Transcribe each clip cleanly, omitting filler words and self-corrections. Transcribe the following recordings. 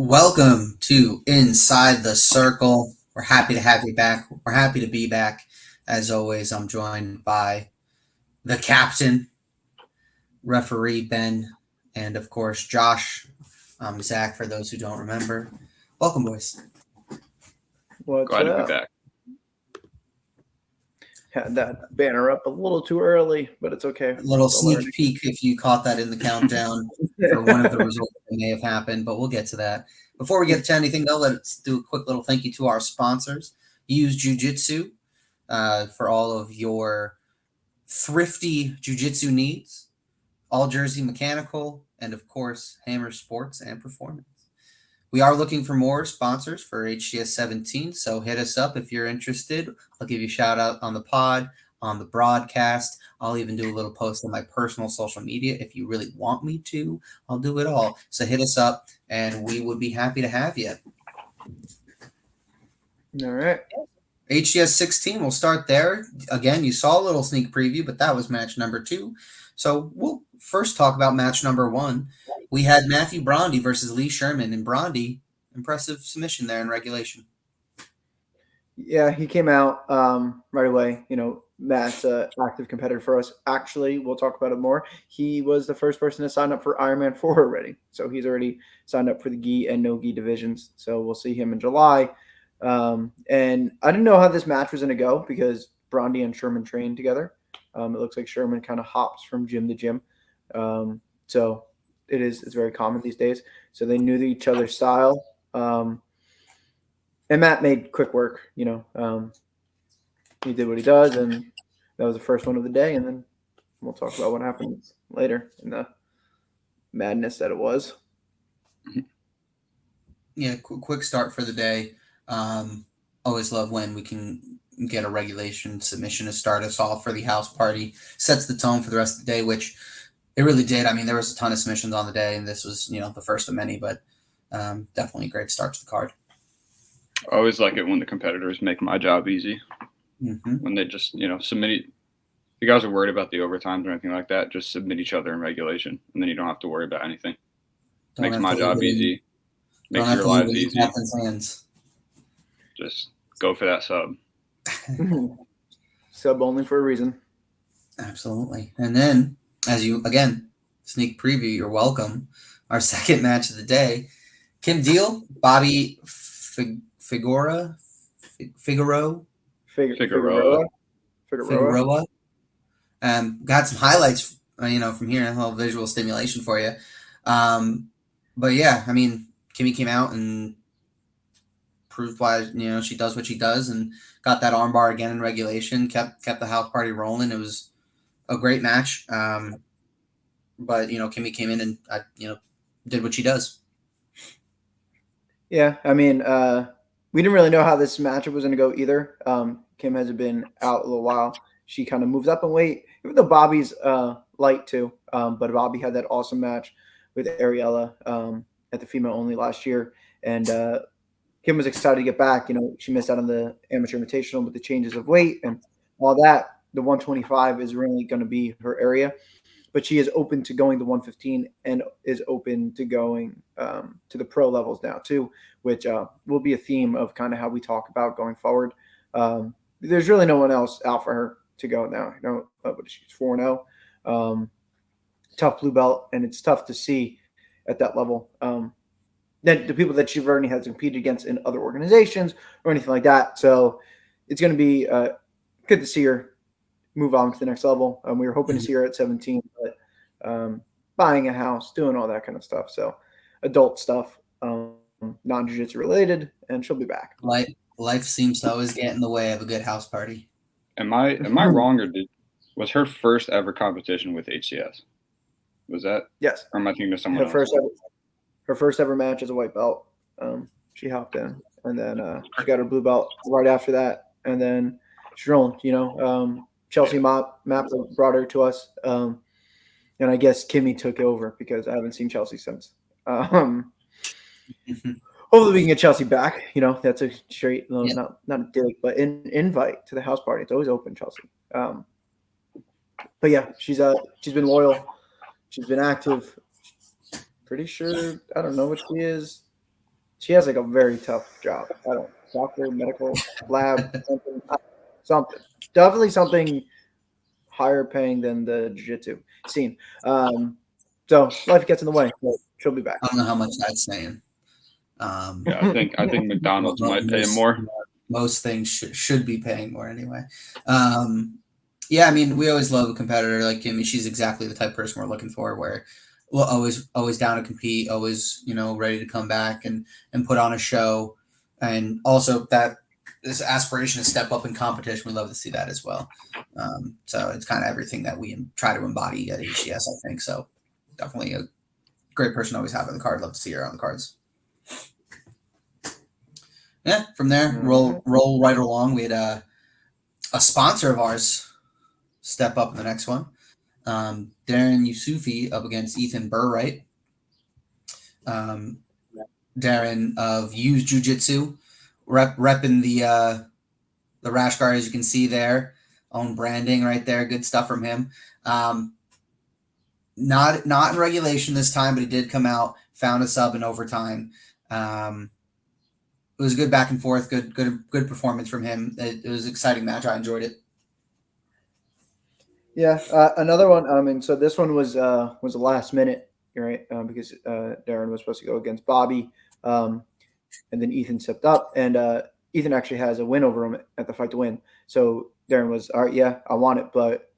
Welcome to Inside the Circle. We're happy to have you back. We're happy to be back. As always, I'm joined by the captain, referee Ben, and of course, Josh. I'm Zach, for those who don't remember. Welcome, boys. What's Glad to be up? back. Had that banner up a little too early, but it's okay. A little Still sneak learning. peek if you caught that in the countdown for one of the results that may have happened, but we'll get to that. Before we get to anything, though, let's do a quick little thank you to our sponsors. Use Jiu-Jitsu for all of your thrifty jiu-jitsu needs, All Jersey Mechanical, and of course, Hammer Sports and Performance. We are looking for more sponsors for HCS 17, so hit us up if you're interested. I'll give you a shout out on the pod, on the broadcast. I'll even do a little post on my personal social media if you really want me to. I'll do it all. So hit us up, and we would be happy to have you. All right. HCS 16, we'll start there. Again, you saw a little sneak preview, but that was match number 2. So we'll first talk about match number 1. We had Matthew Brondy versus Lee Sherman, and Brondy, impressive submission there in regulation. Yeah, he came out right away. Matt's an active competitor for us. Actually, we'll talk about it more. He was the first person to sign up for Ironman 4 already. So he's already signed up for the gi and no gi divisions. So we'll see him in July. And I didn't know how this match was going to go because Brondy and Sherman trained together. It looks like Sherman kind of hops from gym to gym. So it's very common these days. So they knew each other's style. And Matt made quick work, he did what he does, and that was the first one of the day. And then we'll talk about what happens later in the madness that it was. Yeah, quick start for the day. Always love when we can get a regulation submission to start us off for the house party. Sets the tone for the rest of the day, which it really did. I mean, there was a ton of submissions on the day, and this was, the first of many, but definitely a great start to the card. I always like it when the competitors make my job easy. Mm-hmm. When they just, submit it. If you guys are worried about the overtimes or anything like that, just submit each other in regulation, and then you don't have to worry about anything. Makes my job easy. Makes your lives easy. Hands. Just go for that sub. Sub only for a reason. Absolutely. And then, as you, again, sneak preview, you're welcome. Our second match of the day, Kim Deal, Bobby Figueroa. Got some highlights, from here, a little visual stimulation for you. But yeah, I mean, Kimmy came out and proved why, she does what she does, and got that armbar again in regulation, kept the house party rolling. It was a great match. But, Kimmy came in and, did what she does. Yeah, I mean, we didn't really know how this matchup was going to go either. Kim has been out a little while. She kind of moves up in weight, even though Bobby's light too. But Bobby had that awesome match with Ariella at the female only last year. And Kim was excited to get back. She missed out on the amateur invitational with the changes of weight and all that. The 125 is really going to be her area. But she is open to going to 115 and is open to going to the pro levels now too, which will be a theme of kind of how we talk about going forward. There's really no one else out for her to go now. She's 4-0, tough blue belt, and it's tough to see at that level. Then the people that she already has competed against in other organizations or anything like that. So it's going to be good to see her move on to the next level. We were hoping to see her at 17, but buying a house, doing all that kind of stuff. So adult stuff, non-jiu-jitsu related, and she'll be back. Life seems to always get in the way of a good house party. Am I wrong, or was her first ever competition with HCS? Was that? Yes. Or am I thinking of someone else? Her first ever match as a white belt. She hopped in, and then she got her blue belt right after that, and then she's rolling. Chelsea Map brought her to us, and I guess Kimmy took over because I haven't seen Chelsea since. Hopefully we can get Chelsea back. That's a straight, not a dig, but an invite to the house party. It's always open, Chelsea. But yeah, she's been loyal. She's been active. Pretty sure, I don't know what she is, She has like a very tough job. I don't doctor, medical lab, something. Definitely something higher paying than the jiu-jitsu scene. So life gets in the way, but she'll be back. I don't know how much that's saying. Yeah, I think McDonald's might pay him more. Most things should be paying more anyway. Yeah, I mean, we always love a competitor like Kimmy. She's exactly the type of person we're looking for, where we're always down to compete, always ready to come back and put on a show, and also that this aspiration to step up in competition. We love to see that as well. So it's kind of everything that we try to embody at HCS, I think. So definitely a great person to always have on the card. Love to see her on the cards. Yeah, from there, roll right along. We had a sponsor of ours step up in the next one. Darren Yusufi up against Ethan Burright. Darren of Use Jiu-Jitsu, repping the rash guard, as you can see there. Own branding right there. Good stuff from him. Not in regulation this time, but he did come out, found a sub in overtime. It was good back and forth, good performance from him. It was an exciting match. I enjoyed it. Yeah, another one. And so this one was a last minute, right? Because Darren was supposed to go against Bobby, and then Ethan stepped up, and Ethan actually has a win over him at the Fight to Win. So Darren was, all right, yeah, I want it, but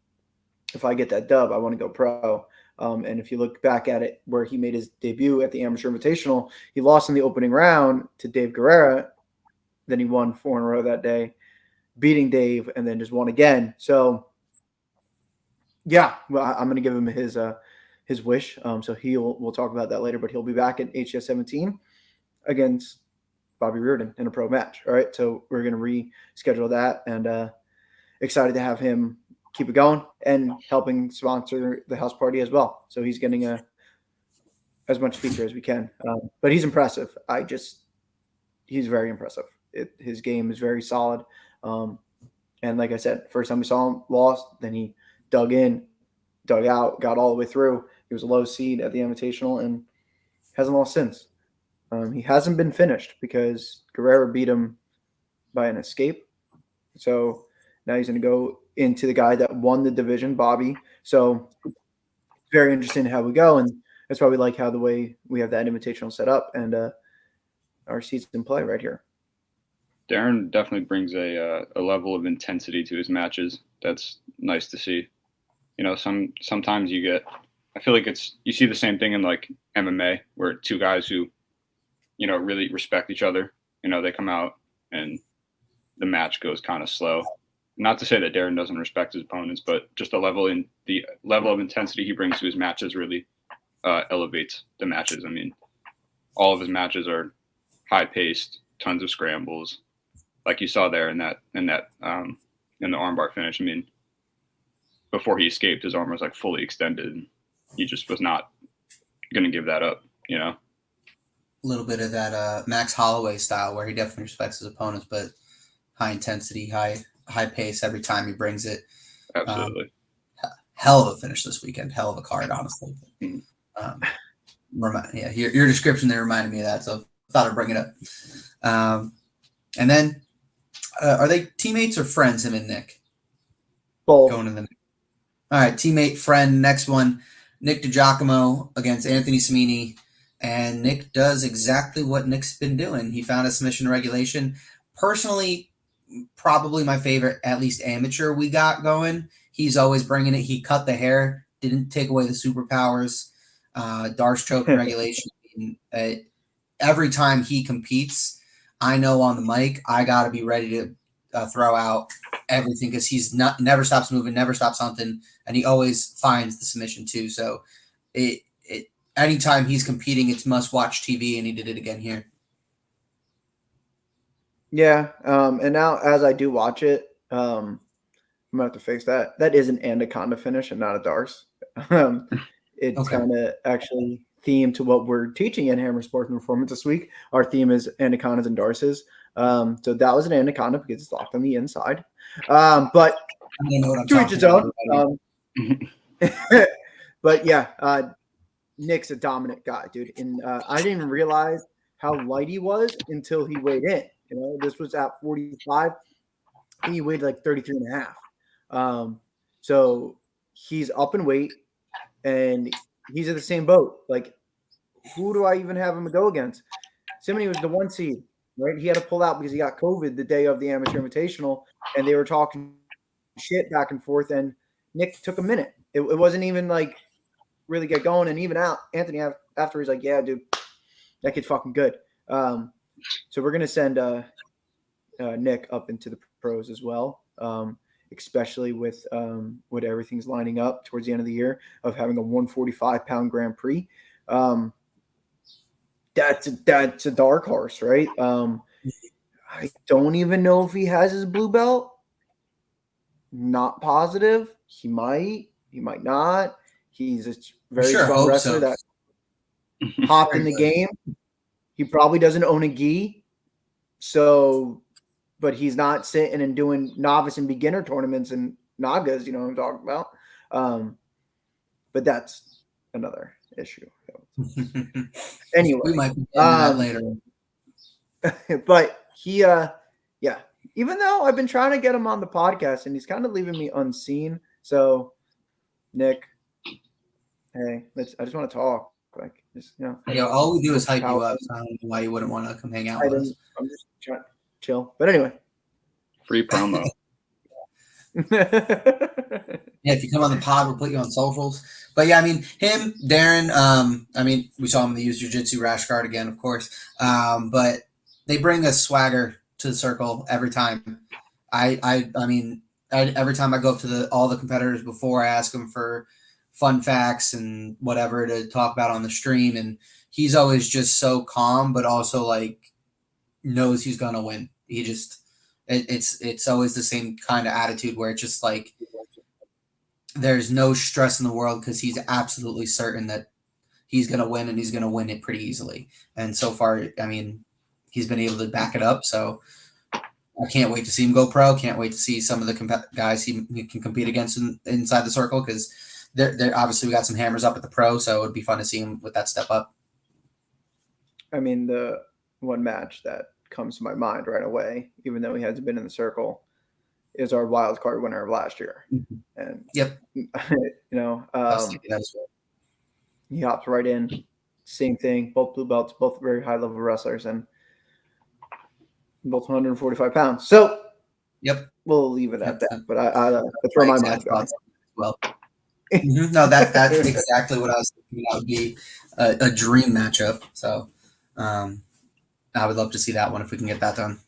if I get that dub, I want to go pro. And if you look back at it, where he made his debut at the Amateur Invitational, he lost in the opening round to Dave Guerrera. Then he won 4 in a row that day, beating Dave, and then just won again. So, yeah, well, I'm going to give him his wish. So we'll talk about that later, but he'll be back at HCS 17 against Bobby Reardon in a pro match. All right, so we're going to reschedule that, and excited to have him keep it going and helping sponsor the house party as well. So he's getting as much feature as we can. But he's impressive. He's very impressive. His game is very solid. And like I said, first time we saw him, lost. Then he dug in, dug out, got all the way through. He was a low seed at the Invitational and hasn't lost since. He hasn't been finished because Guerrero beat him by an escape. So now he's going to go into the guy that won the division, Bobby. So very interesting how we go. And that's why we like how the way we have that Invitational set up and our season play right here. Darren definitely brings a level of intensity to his matches. That's nice to see. Sometimes I feel like you see the same thing in like MMA where two guys who, really respect each other, they come out and the match goes kind of slow. Not to say that Darren doesn't respect his opponents, but just the level of intensity he brings to his matches really elevates the matches. I mean, all of his matches are high paced, tons of scrambles, like you saw there in the armbar finish. I mean, before he escaped, his arm was like fully extended. He just was not going to give that up, A little bit of that Max Holloway style where he definitely respects his opponents, but high intensity, high pace every time he brings it. Absolutely. Hell of a finish this weekend. Hell of a card, honestly. Your description there reminded me of that, so I thought I'd bring it up. And then, are they teammates or friends, him and Nick? Both. Going to the all right, teammate, friend. Next one, Nick DiGiacomo against Anthony Samini. And Nick does exactly what Nick's been doing. He found a submission regulation. Personally, probably my favorite, at least amateur we got going. He's always bringing it. He cut the hair, didn't take away the superpowers. Darce choke regulation. Every time he competes, I know on the mic, I got to be ready to throw out everything because he's never stops moving, never stops hunting, and he always finds the submission too. So anytime he's competing, it's must-watch TV, and he did it again here. Yeah, and now as I do watch it, I'm gonna have to fix that. That is an Anaconda finish and not a Darce. It's kind of actually themed to what we're teaching in Hammer Sports and Performance this week. Our theme is Anacondas and Darces. So that was an Anaconda because it's locked on the inside. But to each his own. But yeah, Nick's a dominant guy, dude. And I didn't even realize how light he was until he weighed in. This was at 45. I think he weighed like 33 and a half. So he's up in weight and he's in the same boat. Like, who do I even have him to go against? Simony was the 1 seed, right? He had to pull out because he got COVID the day of the Amateur Invitational, and they were talking shit back and forth, and Nick took a minute. It wasn't even like really get going, and even Anthony after he's like, yeah, dude, that kid's fucking good. So we're going to send Nick up into the pros as well, especially with what everything's lining up towards the end of the year of having a 145-pound Grand Prix. That's a dark horse, right? I don't even know if he has his blue belt. Not positive. He might not. He's a very strong wrestler that hopped in the game. He probably doesn't own a gi. So, but he's not sitting and doing novice and beginner tournaments and Nagas, you know what I'm talking about. But that's another issue. Anyway, we might be getting that later. But he, even though I've been trying to get him on the podcast and he's kind of leaving me unseen. So, Nick, hey, I just want to talk. Like, just, all we do is hype you up. So I don't know why you wouldn't want to come hang out with us. I'm just trying to chill. But anyway. Free promo. Yeah, if you come on the pod, we'll put you on socials. But yeah, I mean, him, Darren, we saw him use jiu-jitsu rash guard again, of course. But they bring a swagger to the circle every time. Every time I go up to all the competitors before, I ask them for fun facts and whatever to talk about on the stream. And he's always just so calm, but also like knows he's going to win. He just, it's always the same kind of attitude where it's just like, there's no stress in the world because he's absolutely certain that he's going to win and he's going to win it pretty easily. And so far, I mean, he's been able to back it up. So I can't wait to see him go pro. Can't wait to see some of the guys he can compete against inside the circle because they're obviously we got some hammers up at the pro. So it would be fun to see him with that step up. I mean, the one match that comes to my mind right away, even though he hasn't been in the circle, is our wild card winner of last year. Mm-hmm. And yep, he hops right in. Same thing, both blue belts, both very high level wrestlers, and both 145 pounds. So, yep, we'll leave it at that. But that's where my mind's going. Well, no, that's exactly what I was thinking. That would be a dream matchup. So, I would love to see that one if we can get that done.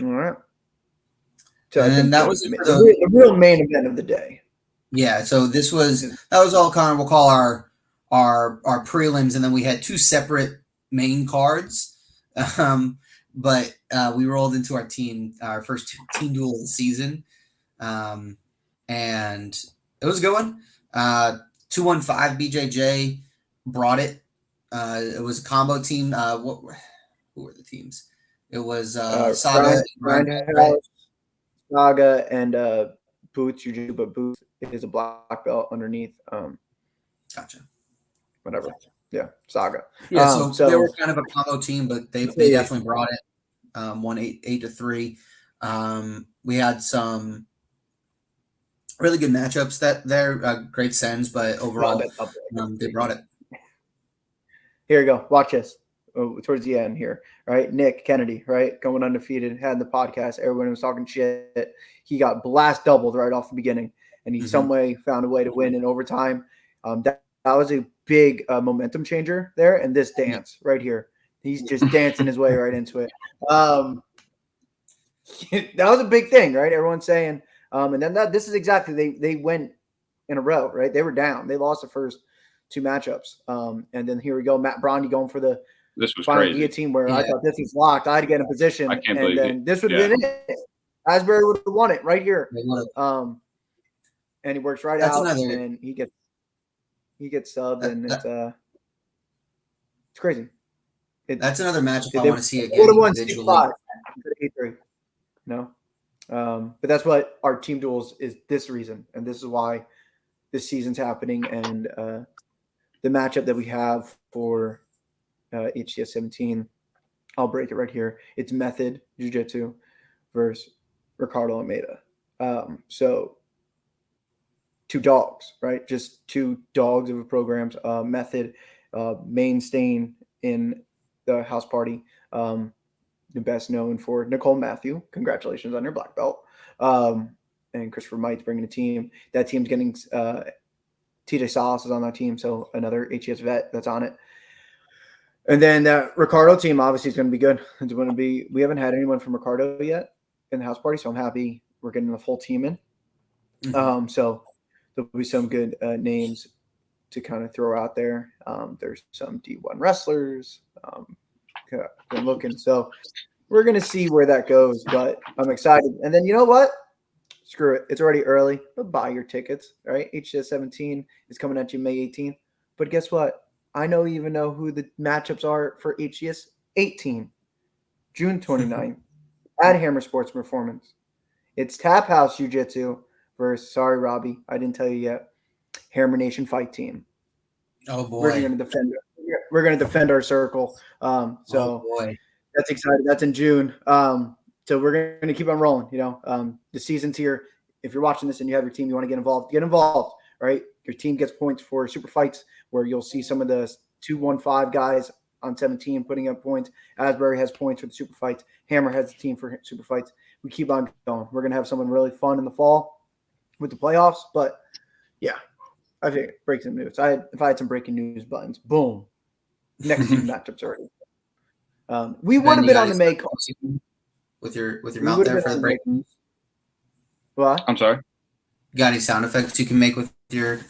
All right. So and that was the real main event of the day. Yeah. So that was all kind of, we'll call our prelims, and then we had two separate main cards. But we rolled into our first team duel of the season. And it was a good one. 215 BJJ brought it. It was a combo team. Who were the teams? It was Saga, Saga, and Boots. But Boots is a black belt underneath. Gotcha. Whatever. Yeah, Saga. Yeah, so they were kind of a combo team, but they definitely brought it. Won 8-3. We had some really good matchups that they're great sends, but overall they brought it. Here you go. Watch this. Towards the end here, right? Nick Kennedy, right? Going undefeated, had the podcast. Everyone was talking shit. He got blast doubled right off the beginning, and he some way found a way to win in overtime. That was a big momentum changer there. And this dance right here, he's just dancing his way right into it. That was a big thing, right? Everyone's saying, and then this is exactly they went in a row, right? They were down. They lost the first two matchups, and then here we go, Matt Brondy going for the final guillotine where I thought this was locked. I had to get in position, and then this would have been it. Asbury would have won it right here. And he works right out, and he gets subbed, and it's crazy. That's another matchup I want to see again. Individually. 8-3. No, but that's what our team duels is. This reason, and this is why this season's happening, and the matchup that we have for HCS 17. I'll break it right here. It's Method Jiu-Jitsu versus Ricardo Almeida. So 2 dogs, right? Just 2 dogs of a programs. Method, mainstay in the house party. The best known for Nicole Matthew. Congratulations on your black belt. And Christopher Might's bringing a team. That team's getting TJ Salas is on that team, so another HES vet that's on it. And then that Ricardo team obviously is going to be good. It's going to be. We haven't had anyone from Ricardo yet in the house party, so I'm happy we're getting the full team in. Mhm. So there'll be some good names to kind of throw out there. There's some D1 wrestlers. Been looking, so we're going to see where that goes. But I'm excited. And then you know what? Screw it. It's already early. But buy your tickets. All right, HCS 17 is coming at you May 18th. But guess what? I even know who the matchups are for HCS 18, June 29th at Hammer Sports Performance. It's Tap House Jiu-Jitsu versus, sorry, Robbie, I didn't tell you yet, Hammer Nation Fight Team. Oh boy. We're going to defend our circle. Oh boy. That's exciting. That's in June. So we're going to keep on rolling. The season's here. If you're watching this and you have your team, you want to get involved, right? Your team gets points for super fights where you'll see some of the 215 guys on 17 putting up points. Asbury has points for the super fights. Hammer has a team for super fights. We keep on going. We're going to have something really fun in the fall with the playoffs. But, yeah, I think break some news. If I had some breaking news buttons, boom, next two matchups already. We would have been on the May card. With your mouth there for the breaking news. What? I'm sorry. You got any sound effects you can make with your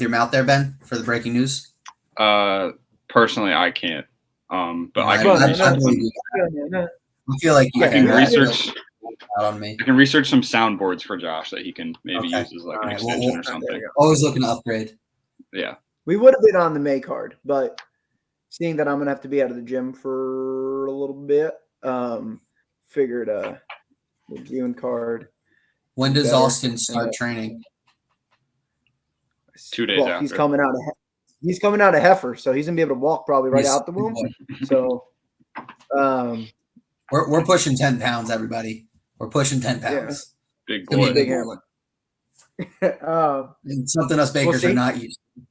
mouth there, Ben, for the breaking news? Personally, I can't. But I feel like you can research. On me. I can research some soundboards for Josh that he can maybe use as like an extension or something. Always looking to upgrade. Yeah. We would have been on the May card, but seeing that I'm gonna have to be out of the gym for a little bit, figured the June card. When does Austin start training? 2 days after. He's coming out of Heifer, so he's gonna be able to walk probably right out the womb. So, we're pushing 10 pounds, everybody. We're pushing 10 pounds. Yeah. Big boy. Big hammer. Something us bakers are not used to.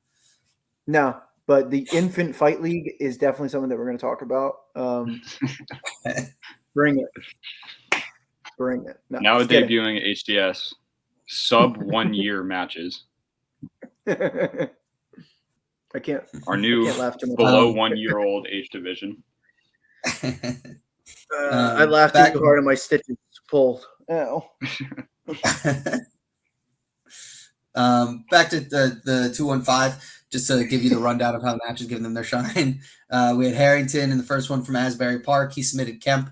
No, but the infant fight league is definitely something that we're going to talk about. Bring it. No, now debuting at HDS, sub 1 year matches. I can't. Our new below 1 year old age division. I laughed too hard and my stitches pulled. Ow. Back to the 215, just to give you the rundown of how the matches, giving them their shine. We had Harrington in the first one from Asbury Park. He submitted Kemp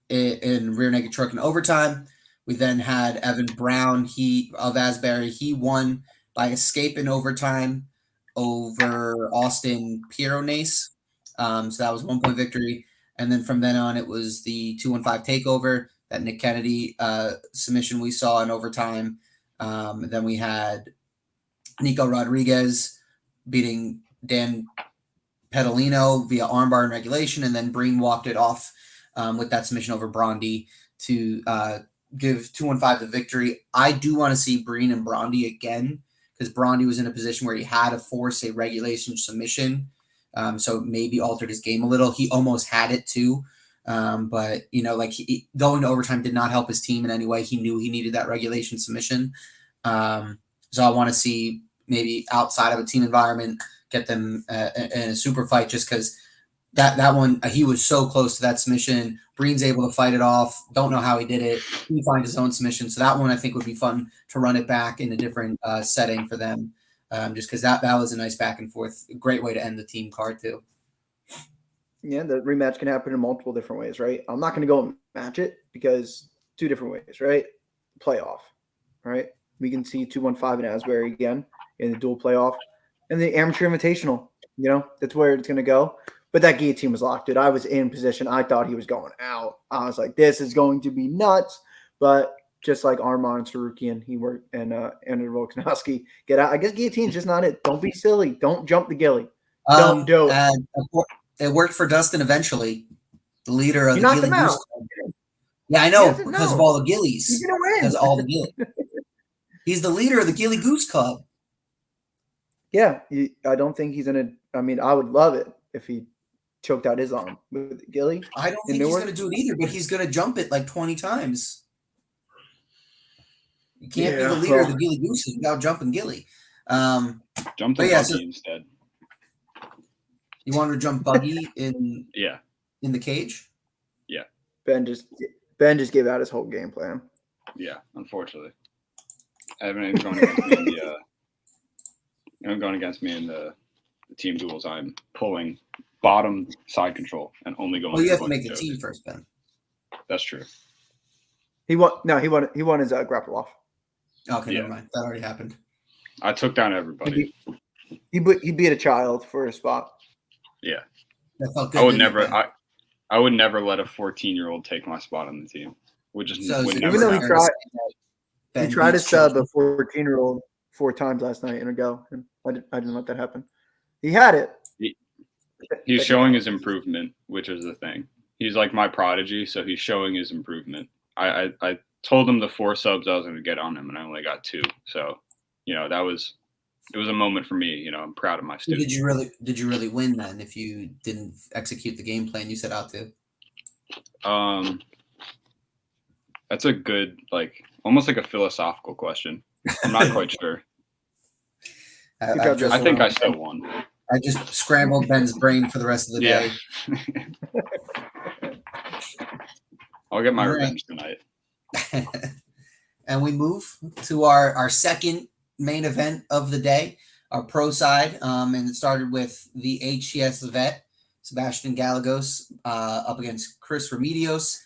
in rear naked choke in overtime. We then had Evan Brown of Asbury. He won by escape in overtime over Austin Pironace. So that was 1 point victory. And then from then on, it was the 215 takeover, that Nick Kennedy submission we saw in overtime. Then we had Nico Rodriguez beating Dan Pedalino via armbar in regulation, and then Breen walked it off with that submission over Brondy to give 215 the victory. I do want to see Breen and Brondy again, because Brondy was in a position where he had to force a regulation submission. So maybe altered his game a little. He almost had it too. But going to overtime did not help his team in any way. He knew he needed that regulation submission. So I want to see maybe outside of a team environment, get them in a super fight, just because that one, he was so close to that submission. Breen's able to fight it off. Don't know how he did it. He finds his own submission. So that one I think would be fun to run it back in a different setting for them. Just because that was a nice back and forth. Great way to end the team card too. Yeah, the rematch can happen in multiple different ways, right? I'm not going to go and match it because 2 different ways, right? Playoff, right? We can see 215 and Asbury again in the dual playoff. And the amateur invitational, that's where it's going to go. But that guillotine was locked, dude. I was in position. I thought he was going out. I was like, this is going to be nuts. But just like Armand Sarukian, he worked, and Andrew Volkanovski get out. I guess guillotine's just not it. Don't be silly. Don't jump the gilly. Don't do it. It worked for Dustin eventually, the leader of You the knocked Gilly him out. Goose Club. Yeah, I know, doesn't because of know. all the Gillies. He's gonna win. Because of all the Gilly. He's the leader of the Gilly Goose Club. Yeah, I don't think he's gonna. I mean, I would love it if he choked out his arm with Gilly. I don't in think he's Newark. going to do it either, but he's going to jump it like 20 times. You can't be Yeah, the leader of well- the Gilly Gooses without jumping Gilly. Jump But the yeah, buggy so- instead. You wanted to jump Buggy in Yeah. the cage? Ben just gave out his whole game plan. Yeah, unfortunately. Evan going against me in the going against me in the team duels. I'm pulling bottom side control and only going. Well, you for have to make the punch team jokes. first, Ben. That's true. He won. No, he won his grapple off. Okay, Yeah. never mind. That already happened. I took down everybody. He beat a child for a spot. Yeah, That felt good. I would didn't it, never. Ben? I would never let a 14-year-old take my spot on the team. Would just So would is it never Even though he happen. fair to tried- say that Ben He tried to beats sub children? a 14-year-old 4 times last night in a go, and I didn't let that happen. He had it. He's showing his improvement, which is the thing. He's like my prodigy, so he's showing his improvement. I told him the 4 subs I was going to get on him, and I only got 2. So, it was a moment for me. I'm proud of my So student. did you really win then if you didn't execute the game plan you set out to? That's a good, almost like a philosophical question. I'm not quite sure. I got just, I think I still won. I just scrambled Ben's brain for the rest of the day. I'll get my All right. revenge tonight. And we move to our second main event of the day, our pro side. And it started with the HCS vet, Sebastian Gallegos, up against Chris Remedios.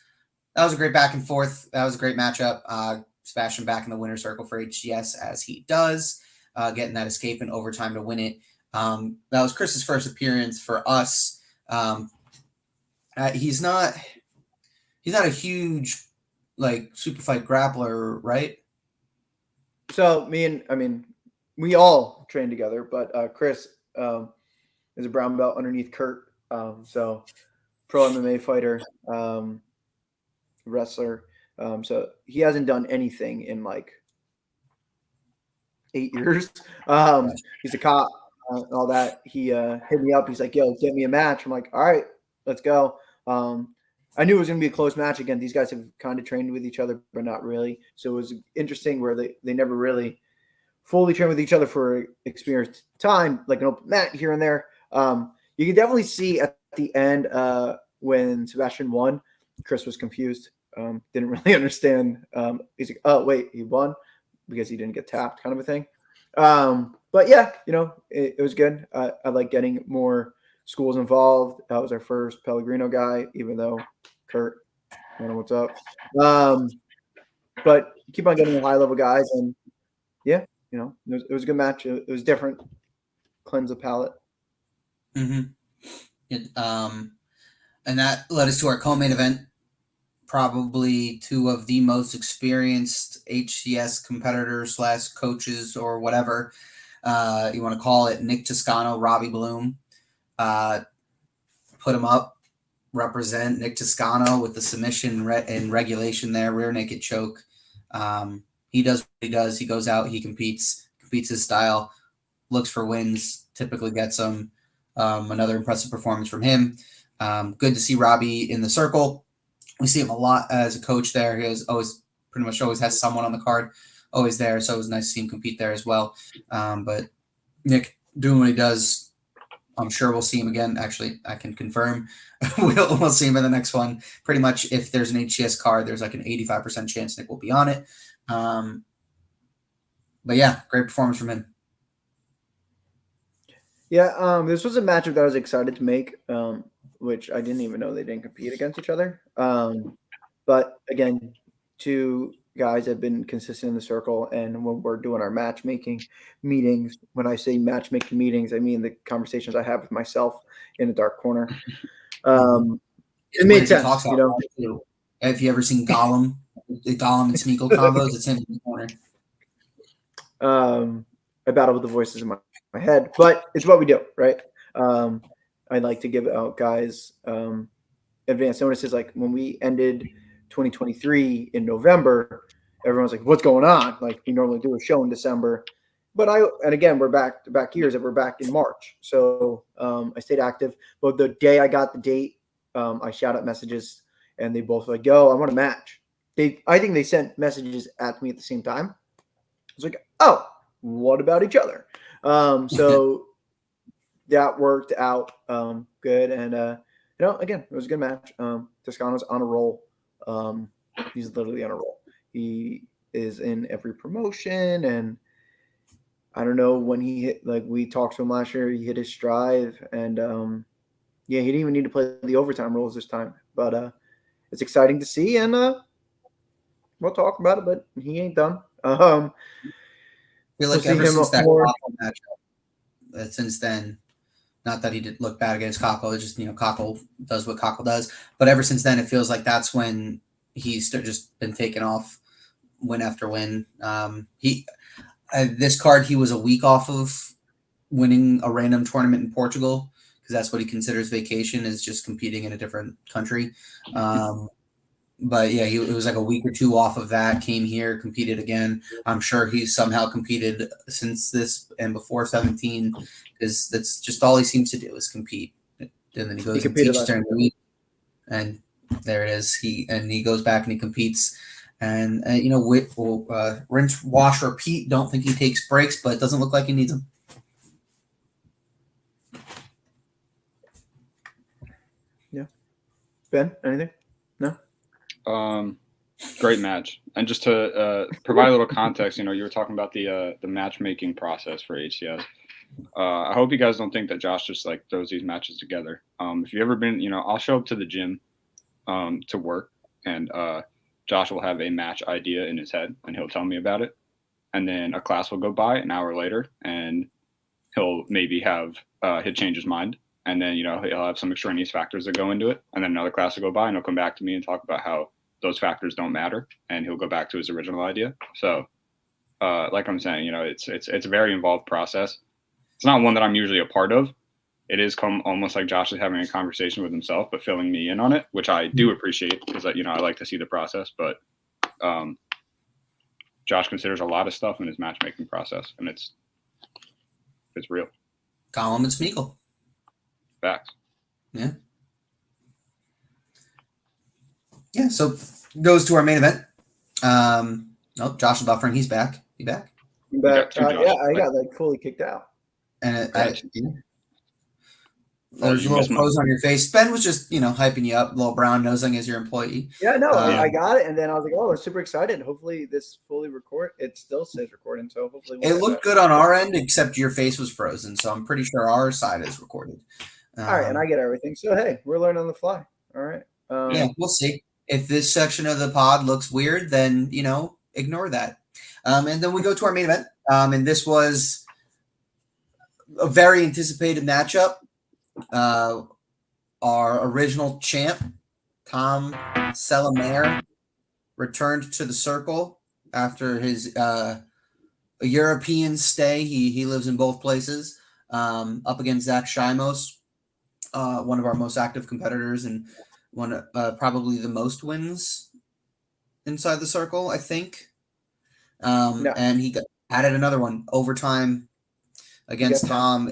That was a great back and forth. That was a great matchup. Sebastian back in the winner's circle for HCS as he does, getting that escape in overtime to win it. That was Chris's first appearance for us. He's not a huge super fight grappler, right? So we all train together, but Chris is a brown belt underneath Kurt. So pro MMA fighter, wrestler. So he hasn't done anything in 8 years. He's a cop, all that. He hit me up. He's like, "Yo, get me a match." I'm like, "All right, let's go." I knew it was going to be a close match again. These guys have kind of trained with each other, but not really. So it was interesting where they never really fully trained with each other for experienced time, like an open mat here and there. You can definitely see at the end when Sebastian won, Chris was confused. Didn't really understand. He's like, "Oh, wait, he won because he didn't get tapped," kind of a thing. But yeah, it was good. I like getting more schools involved. That was our first Pellegrino guy, even though Kurt, I don't know what's up. But keep on getting the high level guys, and yeah, it was a good match. It was different, cleanse the palate. Mm-hmm. And that led us to our co-main event. Probably 2 of the most experienced HCS competitors / coaches or whatever you want to call it. Nick Toscano, Robbie Bloom. Put him up. Represent Nick Toscano with the submission and regulation there, rear naked choke. He does what he does. He goes out, he competes his style, looks for wins, typically gets them. Another impressive performance from him. Good to see Robbie in the circle. We see him a lot as a coach there. He pretty much always has someone on the card, always there. So it was nice to see him compete there as well. But Nick doing what he does. I'm sure we'll see him again. Actually, I can confirm we'll see him in the next one. Pretty much, if there's an HCS card, there's an 85% chance Nick will be on it. But yeah, great performance from him. Yeah, this was a matchup that I was excited to make, which I didn't even know they didn't compete against each other. But again, 2 guys have been consistent in the circle, and when we're doing our matchmaking meetings, when I say matchmaking meetings, I mean the conversations I have with myself in the dark corner. It made sense, Have you ever seen Gollum? The Gollum and Smeagol combos? It's him in the corner. I battle with the voices in my head, but it's what we do, right? I like to give out guys advance notices. Like when we ended 2023 in November, everyone's like, "What's going on?" Like we normally do a show in December, but and again, we're back to back years that we're back in March. So I stayed active. But the day I got the date, I shout out messages, and they both were like, "Yo, I want a match." I think they sent messages at me at the same time. I was like, "Oh, what about each other?" So that worked out good, and again, it was a good match. Toscano's on a roll. He's literally on a roll. He is in every promotion, and I don't know when he hit. Like we talked to him last year, he hit his stride, and he didn't even need to play the overtime roles this time. But it's exciting to see, and we'll talk about it. But he ain't done. I feel like we'll ever since that more. matchup, since then, not that he did look bad against Cockle, it's just Cockle does what Cockle does. But ever since then, it feels like that's when he's just been taken off win after win. This card, he was a week off of winning a random tournament in Portugal because that's what he considers vacation, is just competing in a different country. But yeah, it was like a week or two off of that, came here, competed again. I'm sure he's somehow competed since this and before 17, because that's just all he seems to do is compete. And then he goes and teaches during the week, and there it is. He goes back and he competes. And rinse, wash, repeat. Don't think he takes breaks, but it doesn't look like he needs them. Yeah, Ben, anything? No. Great match. And just to provide a little context, you were talking about the matchmaking process for HCS. I hope you guys don't think that Josh just like throws these matches together. If you've ever been, I'll show up to the gym to work, and Josh will have a match idea in his head, and he'll tell me about it. And then a class will go by an hour later, and he'll maybe he'll change his mind. And then, he'll have some extraneous factors that go into it. And then another class will go by, and he'll come back to me and talk about how those factors don't matter. And he'll go back to his original idea. So, like I'm saying, it's a very involved process. It's not one that I'm usually a part of. It is almost like Josh is having a conversation with himself, but filling me in on it, which I do appreciate because, I like to see the process. But Josh considers a lot of stuff in his matchmaking process, and it's real. Gollum and Smeagol. Facts. Yeah. Yeah, so goes to our main event. Josh is buffering. He's back. He back? I'm back. I got fully kicked out. And there's a little pose on your face. Ben was just, hyping you up, little brown nosing as your employee. Yeah, no, I got it, and then I was like, "Oh, I'm super excited. Hopefully, this fully record. It still says recording, so hopefully it looked good on our end, except your face was frozen. So I'm pretty sure our side is recorded. All right, and I get everything. So hey, we're learning on the fly. All right. Yeah, we'll see. If this section of the pod looks weird, then ignore that. And then we go to our main event. And this was a very anticipated matchup. Our original champ, Tom Selemaire, returned to the circle after his European stay. He lives in both places. Up against Zach Shimos, one of our most active competitors and one probably the most wins inside the circle, I think. And he added another one, overtime against Tom.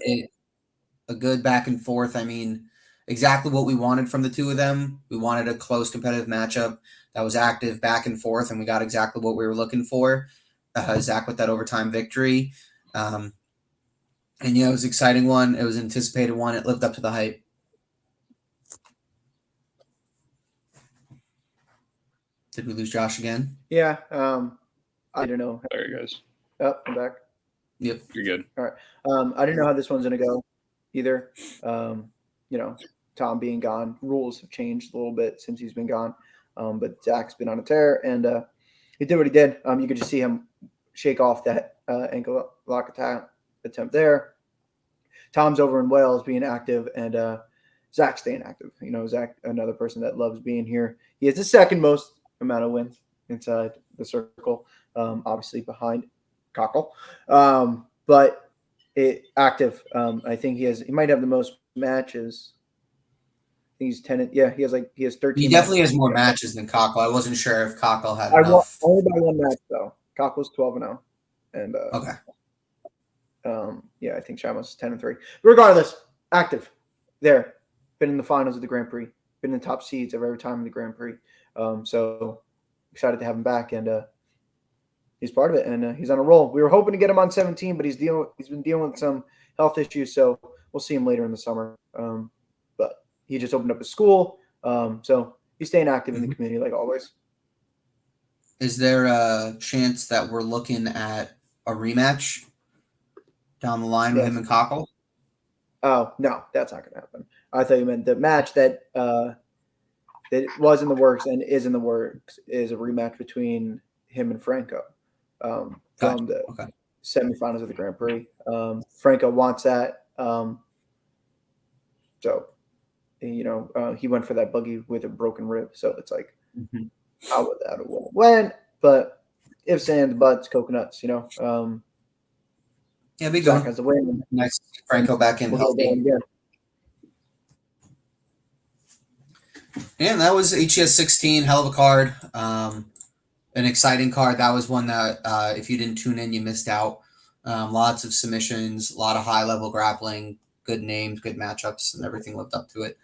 A good back and forth. I mean, exactly what we wanted from the two of them. We wanted a close competitive matchup that was active back and forth, and we got exactly what we were looking for. Zach with that overtime victory. And it was an exciting one. It was an anticipated one. It lived up to the hype. Did we lose Josh again? Yeah. I don't know. There he goes. Oh, I'm back. Yep. You're good. All right. I didn't know how this one's going to go either. Tom being gone, rules have changed a little bit since he's been gone. But Zach's been on a tear, and he did what he did. You could just see him shake off that ankle lock attempt there. Tom's over in Wales being active, and Zach staying active. Zach, another person that loves being here. He has the second most amount of wins inside the circle, obviously behind Cockle. But Active. I think he might have the most matches. I think he's 10. Yeah, he has 13. He definitely has more matches than Cockle. I wasn't sure if Cockle had I won enough. only by one match though. Cockle's 12-0, and Okay. yeah, I think Shamos is 10-3. Regardless, active. There, been in the finals of the Grand Prix, been in the top seeds of every time in the Grand Prix. So excited to have him back, and he's part of it, and he's on a roll. We were hoping to get him on 17, but he's been dealing with some health issues, so we'll see him later in the summer. But he just opened up a school, so he's staying active in the community like always. Is there a chance that we're looking at a rematch down the line with him and Cockle? Oh, no, that's not going to happen. I thought you meant the match that was in the works and is in the works is a rematch between him and Franco from the semifinals of the Grand Prix. Franco wants that. So, he went for that buggy with a broken rib. So it's like, how would that have went? But ifs, ands, buts, coconuts, Yeah, big Zach has the win. Nice, Franco back in healthy. And that was HES 16, hell of a card. An exciting card. That was one that if you didn't tune in, you missed out. Lots of submissions, a lot of high-level grappling, good names, good matchups, and everything lived up to it.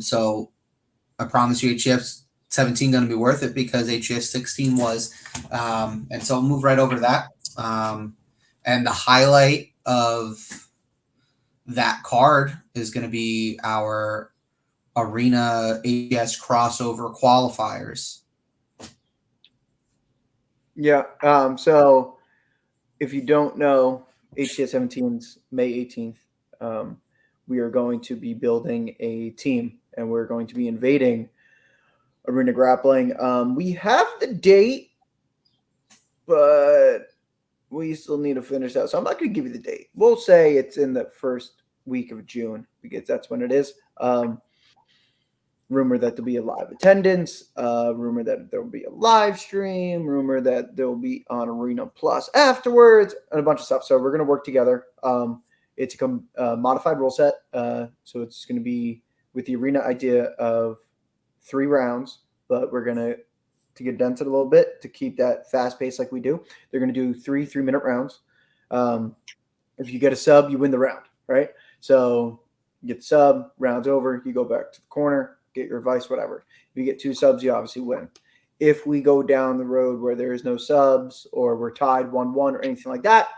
So I promise you HES 17 going to be worth it because HES 16 was. And so I'll move right over to that. And the highlight of that card is going to be our Arena HES crossover qualifiers. Yeah. So if you don't know, HES 17's May 18th, we are going to be building a team and we're going to be invading Arena Grappling. We have the date, but we still need to finish that. So I'm not going to give you the date. We'll say it's in the first week of June because that's when it is. Rumor that there'll be a live attendance. Rumor that there'll be a live stream. Rumor that there'll be on Arena Plus afterwards, and a bunch of stuff. So we're going to work together. It's a modified rule set. So it's going to be with the Arena idea of 3 rounds, but we're going to condense it a little bit to keep that fast pace like we do. They're going to do 3 3-minute rounds. If you get a sub, you win the round, right? So you get the sub, round's over, you go back to the corner, get your advice, whatever. If you get 2 subs, you obviously win. If we go down the road where there is no subs or we're tied 1-1 or anything like that,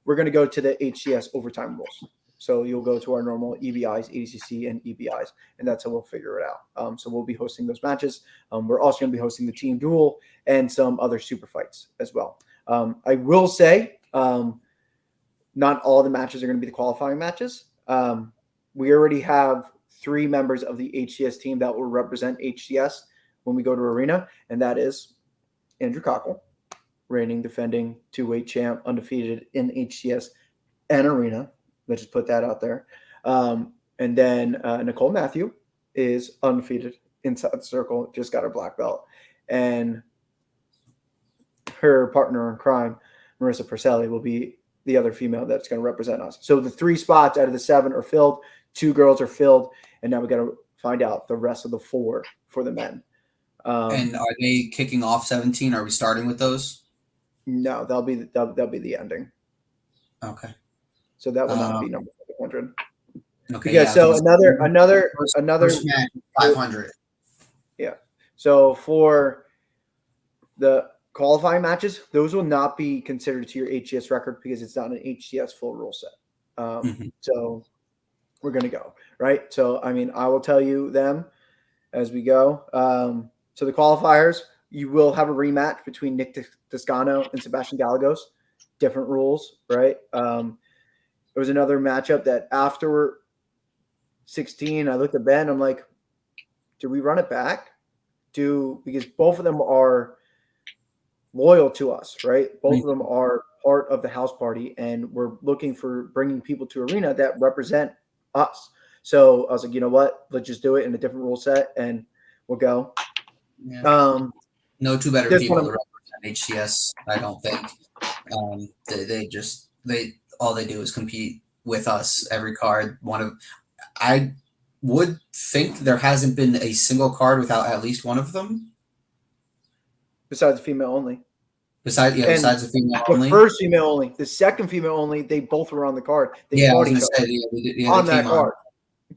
we're going to go to the HCS overtime rules. So you'll go to our normal EBIs, ADCC, and EBIs, and that's how we'll figure it out. So we'll be hosting those matches. We're also going to be hosting the team duel and some other super fights as well. I will say not all the matches are going to be the qualifying matches. We already have 3 members of the HCS team that will represent HCS when we go to Arena, and that is Andrew Cockle, reigning, defending 2-weight champ, undefeated in HCS and Arena. Let's just put that out there. And then Nicole Matthew is undefeated inside the circle, just got her black belt. And her partner in crime, Marissa Perselli, will be the other female that's going to represent us. So the 3 spots out of the 7 are filled. 2 girls are filled. And now we got to find out the rest of the 4 for the men. And are they kicking off 17? Are we starting with those? No, that'll be the ending. Okay. So that will not be number 500. Okay. Yeah. So another first match, 500. Yeah. So for the qualifying matches, those will not be considered to your HCS record because it's not an HCS full rule set. So we're gonna go right. So I mean, I will tell you them as we go. So the qualifiers, you will have a rematch between Nick Toscano and Sebastian Gallegos. Different rules, right? There was another matchup that after 16, I looked at Ben. I'm like, do we run it back? Because both of them are loyal to us, right? Both of them are part of the house party, and we're looking for bringing people to Arena that represent us. So I was like, you know what? Let's just do it in a different rule set, and we'll go. Yeah. No 2 better people to represent HCS, I don't think. They all they do is compete with us every card. I would think there hasn't been a single card without at least one of them. Besides female only. Besides the female The only. first female only. The second female only, they both were on the card. They I fought was each gonna other say, they on came that card.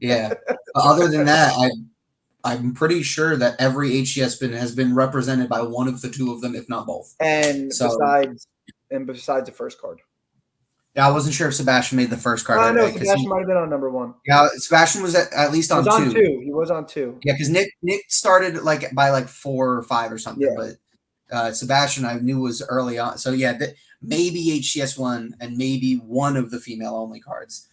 Yeah. But other than that, I'm pretty sure that every HCS has been represented by one of the two of them, if not both. And besides the first card. Yeah, I wasn't sure if Sebastian made the first card. I know Sebastian might have been on number 1. Yeah, Sebastian was at least on 2. He was on 2. Yeah, because Nick started by 4 or 5 or something, Yeah. but Sebastian I knew was early on. So yeah, maybe HCS 1 and maybe one of the female only cards.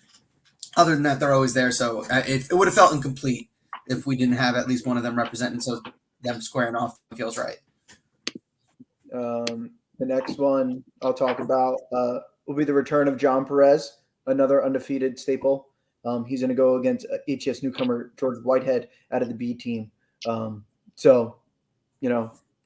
Other than that, they're always there. So it would have felt incomplete if we didn't have at least one of them representing. So them squaring off feels right. The next one I'll talk about will be the return of John Perez, another undefeated staple. He's going to go against HCS newcomer George Whitehead out of the B team. So,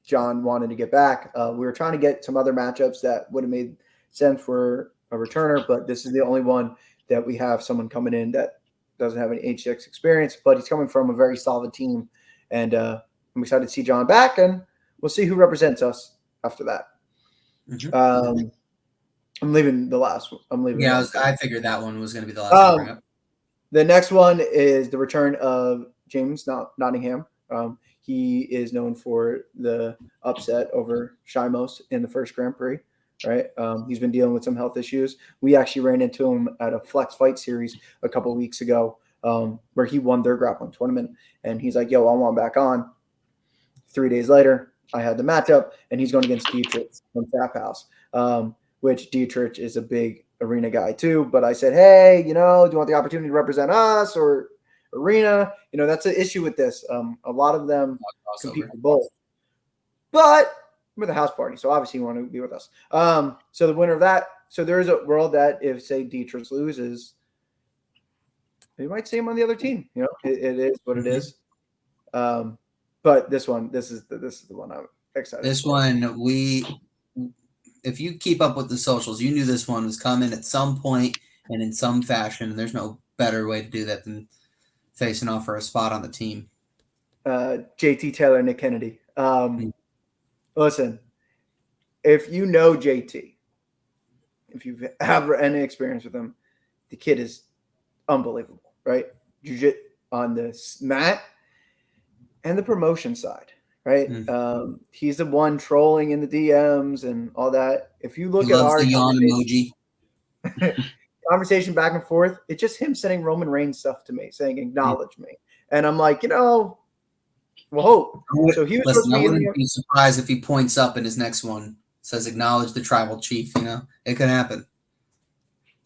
John wanted to get back. We were trying to get some other matchups that would have made sense for a returner, but this is the only one that we have someone coming in that doesn't have any HCS experience, but he's coming from a very solid team. And I'm excited to see John back, and we'll see who represents us after that. Mm-hmm. I'm leaving the last one. I figured that one was going to be the last one to bring up. The next one is the return of James Nottingham. He is known for the upset over Shimos in the first Grand Prix, right? He's been dealing with some health issues. We actually ran into him at a Flex Fight series a couple of weeks ago where he won their grappling tournament. And he's like, yo, I want back on. 3 days later, I had the matchup, and he's going against Dietrich from Trap House, which Dietrich is a big arena guy too. But I said, hey, do you want the opportunity to represent us or arena? That's the issue with this. A lot of them compete for both. But we're the house party, so obviously you want to be with us. So the winner of that, so there is a world that if, say, Dietrich loses, you might see him on the other team. It is what it is. But this is the one I'm excited. This one, if you keep up with the socials, you knew this one was coming at some point and in some fashion. And there's no better way to do that than facing off for a spot on the team. JT Taylor, Nick Kennedy. Listen, if you know JT, if you've ever any experience with him, the kid is unbelievable, right? Jiu-jitsu on the mat and the promotion side, right? He's the one trolling in the DMs and all that. If you look at our yawn emoji conversation back and forth, it's just him sending Roman Reigns stuff to me, saying acknowledge me, and I'm like, we'll hope. So he was supposed to be. I wouldn't be surprised if he points up in his next one, says acknowledge the tribal chief. It could happen.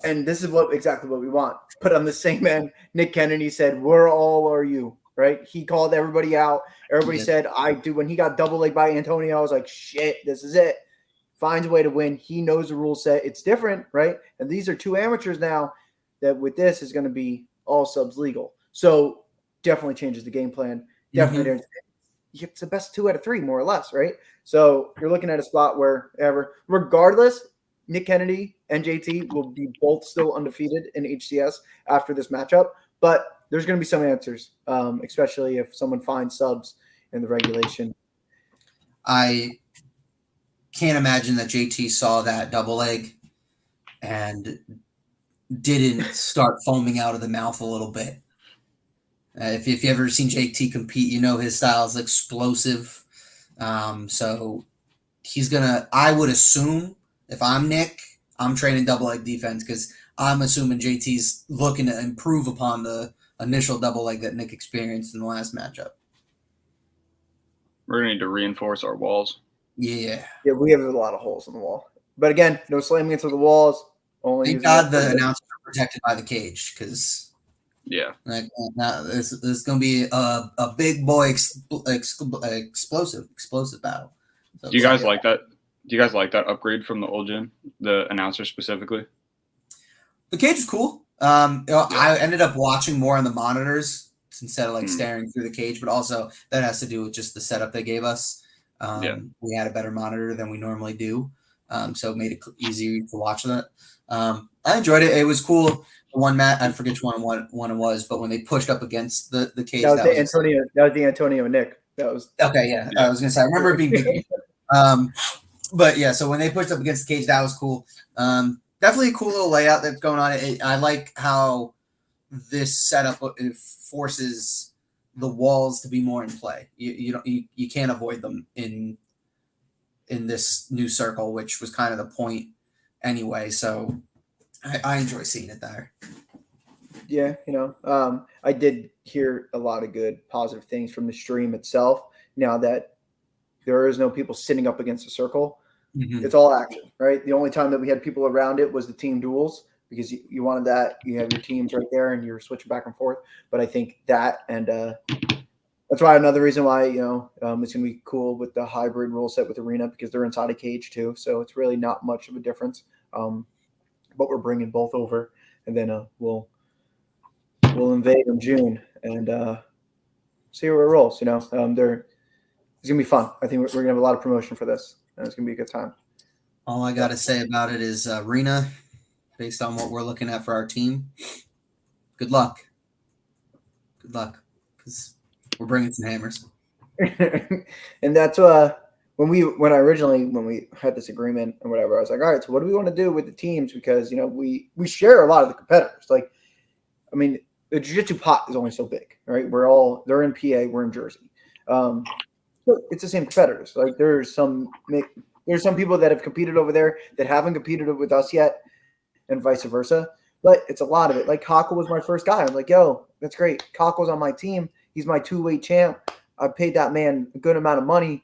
And this is exactly what we want. But on the same end, Nick Kennedy said, "Where all are you?" Right? He called everybody out. Everybody said, "I do." When he got double leg by Antonio, I was like, "Shit, this is it." Finds a way to win. He knows the rule set. It's different, right? And these are 2 amateurs now. That with this is going to be all subs legal. So definitely changes the game plan. Definitely, it's the best 2 out of 3, more or less, right? So you're looking at a spot where regardless, Nick Kennedy and JT will be both still undefeated in HCS after this matchup. But there's going to be some answers, especially if someone finds subs in the regulation. I can't imagine that JT saw that double leg and didn't start foaming out of the mouth a little bit. If you've ever seen JT compete, his style is explosive. So he's I would assume if I'm Nick, I'm training double leg defense because I'm assuming JT's looking to improve upon the initial double leg that Nick experienced in the last matchup. We're going to need to reinforce our walls. Yeah, we have a lot of holes in the wall. But again, no slamming into the walls. Thank God the announcers are protected by the cage because now this is going to be a big boy explosive battle. So do you guys like that? Do you guys like that upgrade from the old gym? The announcer specifically. The cage is cool. I ended up watching more on the monitors instead of staring through the cage, but also that has to do with just the setup they gave us. We had a better monitor than we normally do. so it made it easier to watch that. I enjoyed it. It was cool. One match, I forget which one it was, but when they pushed up against the cage, That was the Antonio Nick. That was okay. Yeah, I was gonna say I remember it being big. But yeah, so when they pushed up against the cage, that was cool. Definitely a cool little layout that's going on. I like how this setup it forces the walls to be more in play. You can't avoid them in this new circle, which was kind of the point anyway. So I enjoy seeing it there. Yeah, I did hear a lot of good positive things from the stream itself. Now that there is no people sitting up against the circle, it's all action, right? The only time that we had people around it was the team duels because you wanted that. You have your teams right there and you're switching back and forth. But I think that and that's why another reason why it's going to be cool with the hybrid rule set with Arena because they're inside a cage too. So it's really not much of a difference. But we're bringing both over, and then we'll invade in June and see where it rolls. It's gonna be fun. I think we're gonna have a lot of promotion for this, and it's gonna be a good time. All I gotta say about it is Rena, based on what we're looking at for our team. Good luck, because we're bringing some hammers. And that's when we had this agreement and whatever, I was like, all right, so what do we want to do with the teams? Because we share a lot of the competitors. Like, I mean, the jiu-jitsu pot is only so big, right? They're in PA, we're in Jersey. So it's the same competitors. Like there's some people that have competed over there that haven't competed with us yet, and vice versa. But it's a lot of it. Like Cockle was my first guy. I'm like, yo, that's great. Cockle's on my team. He's my 2-weight champ. I paid that man a good amount of money.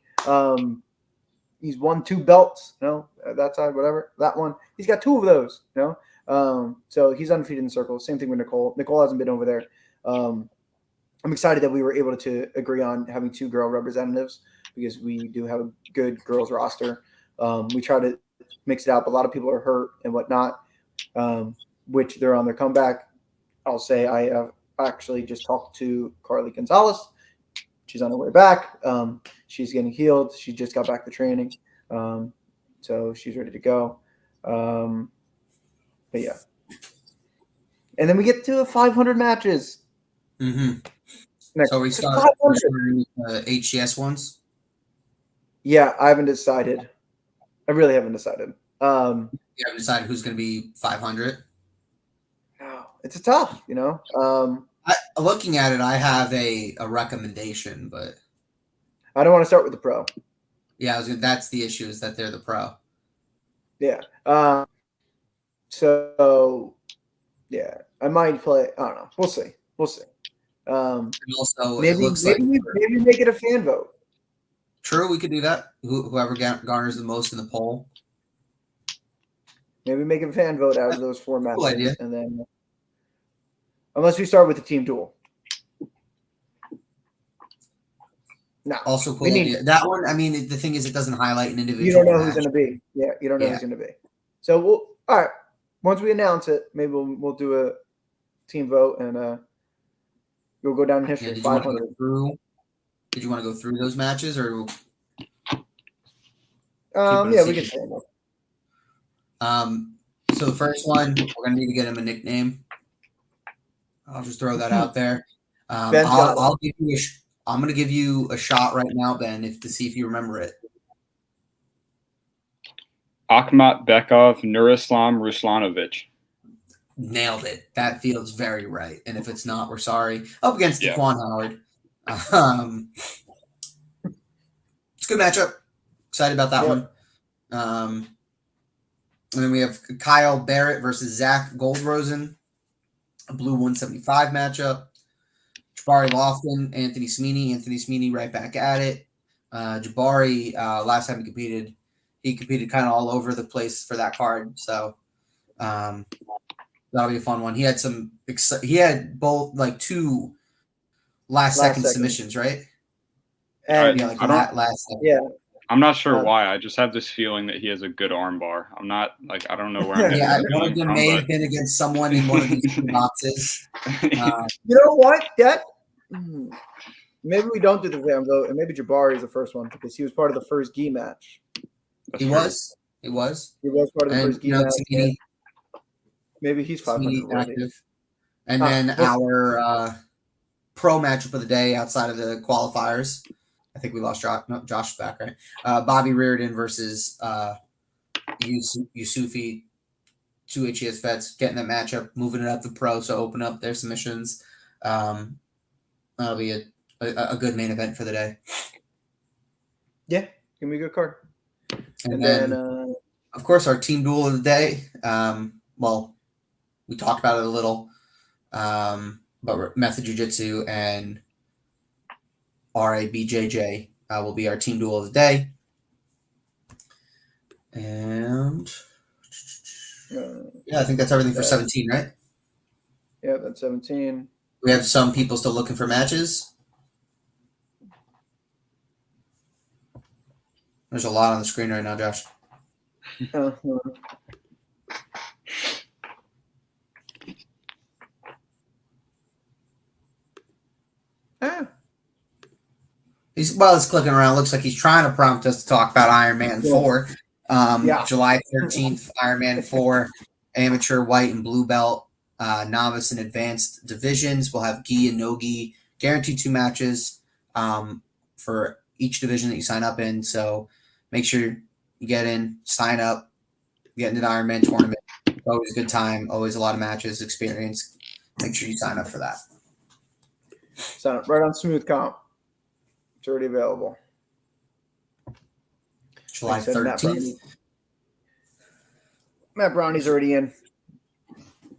He's won 2 belts, that side, whatever, that one. He's got 2 of those, so he's undefeated in the circle. Same thing with Nicole. Nicole hasn't been over there. I'm excited that we were able to agree on having 2 girl representatives because we do have a good girls roster. We try to mix it out, but a lot of people are hurt and whatnot, which they're on their comeback. I'll say I have actually just talked to Carly Gonzalez. She's on her way back. She's getting healed. She just got back to training. So she's ready to go. But yeah. And then we get to 500 matches. So we start with HCS ones? Yeah, I haven't decided. I really haven't decided. You haven't decided who's going to be 500? No, it's tough, Looking at it, I have a recommendation, but I don't want to start with the pro. Yeah, that's the issue is that they're the pro. Yeah. So yeah, I might play. I don't know. We'll see. And also, maybe make it a fan vote. True, we could do that. Whoever garners the most in the poll. Maybe make a fan vote out of those 4 matches, cool idea. And then unless we start with the team duel. No. Also cool idea. That one, I mean, the thing is, it doesn't highlight an individual. You don't know who's going to be. Yeah, you don't know who's going to be. So all right. Once we announce it, maybe we'll do a team vote and you'll go down in history. Did you want to go through those matches or? Yeah, we can say that. So the first one, we're gonna need to get him a nickname. I'll just throw that out there. I'll give you I'm gonna give you a shot right now, Ben, to see if you remember it. Akhmat Bekov Nurislam Ruslanovic. Nailed it. That feels very right. And if it's not, we're sorry. Up against Daquan Howard. It's a good matchup. Excited about that one. And then we have Kyle Barrett versus Zach Goldrosen, a blue 175 matchup. Jabari Lofton, Anthony Smeeney. Anthony Smeeney right back at it. Jabari, last time he competed kind of all over the place for that card. So that'll be a fun one. He had both like 2 last second submissions, right? And last second. Yeah. I'm not sure why. I just have this feeling that he has a good armbar. I don't know where I'm getting one of them may have been against someone in one of these boxes. You know what? Maybe we don't do the fan vote, and maybe Jabari is the first one because he was part of the first gi match. He was? He was. He was part of the And, first game match. Samini, Maybe he's 500 Samini already. active. And then well- our pro matchup of the day outside of the qualifiers. I think we lost Josh. No, Josh is back, right? Bobby Reardon versus Yusufi, two HES vets, getting that matchup, moving it up the pro, so open up their submissions. That'll be a good main event for the day. Yeah, give me a good card. And then of course, our team duel of the day. Well, we talked about it a little, but Method Jiu-Jitsu and RABJJ will be our team duel of the day. And yeah, I think that's everything for 17, right? Yeah, that's 17. We have some people still looking for matches. There's a lot on the screen right now, Josh. He's clicking around. Looks like he's trying to prompt us to talk about Iron Man 4. July 13th, Iron Man 4, amateur white and blue belt, novice and advanced divisions. We'll have gi and no gi, guaranteed 2 matches for each division that you sign up in. So make sure you get in, sign up, get into the Iron Man tournament. Always a good time, always a lot of matches, experience. Make sure you sign up for that. Sign up right on Smooth Comp. It's already available. July 13th. Matt Brownie's already in.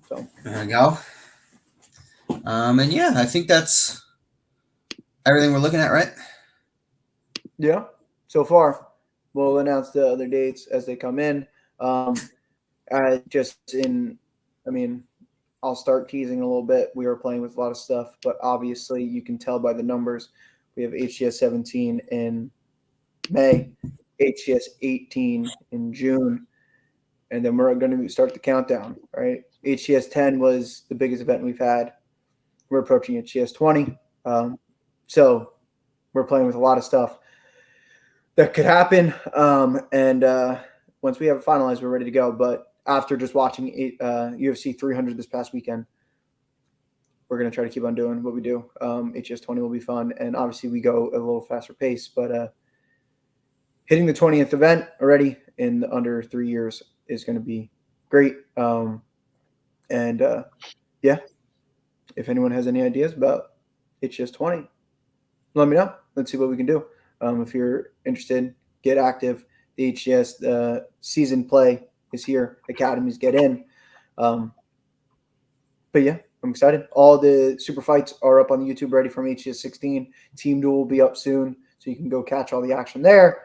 So there we go. And yeah, I think that's everything we're looking at, right? Yeah, so far. We'll announce the other dates as they come in. I'll start teasing a little bit. We are playing with a lot of stuff, but obviously you can tell by the numbers. We have HGS 17 in May, HGS 18 in June, and then we're going to start the countdown, right? HGS 10 was the biggest event we've had. We're approaching HGS 20. So we're playing with a lot of stuff that could happen. Once we have it finalized, we're ready to go. But after just watching UFC 300 this past weekend, we're going to try to keep on doing what we do. HGS 20 will be fun. And obviously we go a little faster pace, but hitting the 20th event already in under 3 years is going to be great. If anyone has any ideas about HGS 20, let me know. Let's see what we can do. If you're interested, get active. The HGS season play is here. Academies get in. But yeah, I'm excited. All the super fights are up on the YouTube ready from HGS 16. Team Duel will be up soon, so you can go catch all the action there.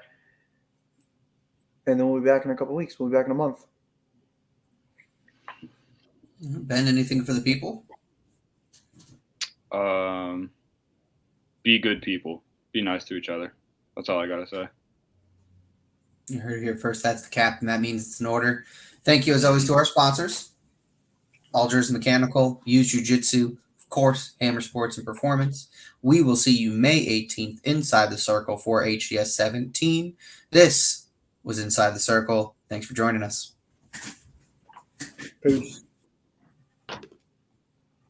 And then we'll be back in a couple of weeks. We'll be back in a month. Ben, anything for the people? Be good people. Be nice to each other. That's all I got to say. You heard it here first. That's the captain. That means it's in order. Thank you, as always, to our sponsors. Algiers Mechanical, Use Jiu-Jitsu, of course, Hammer Sports and Performance. We will see you May 18th inside the circle for HGS 17. This was Inside the Circle. Thanks for joining us. Peace.